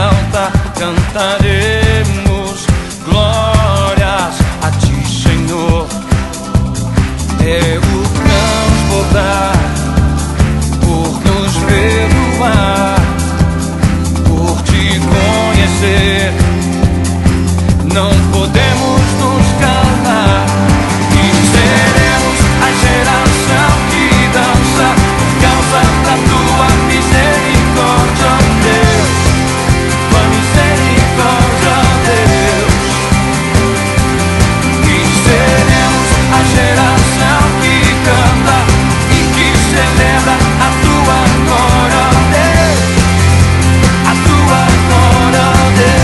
exalta, cantaremos glórias a ti, Senhor. É o transbordar por nos perdoar, por te conhecer. Não podemos nos calar e seremos a geração que dança por causa da tua misericórdia, Deus. Tua misericórdia, Deus. E seremos a geração que canta e que celebra a tua glória, Deus. A tua glória, Deus.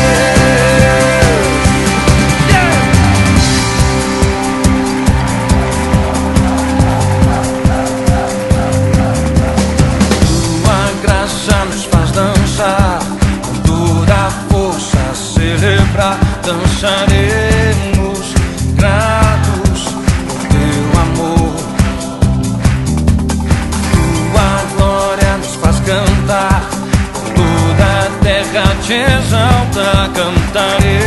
Tua graça nos faz dançar, com toda a força celebrar. Dançaremos gratos por teu amor. Tua glória nos faz cantar, com toda a terra te exalta, cantaremos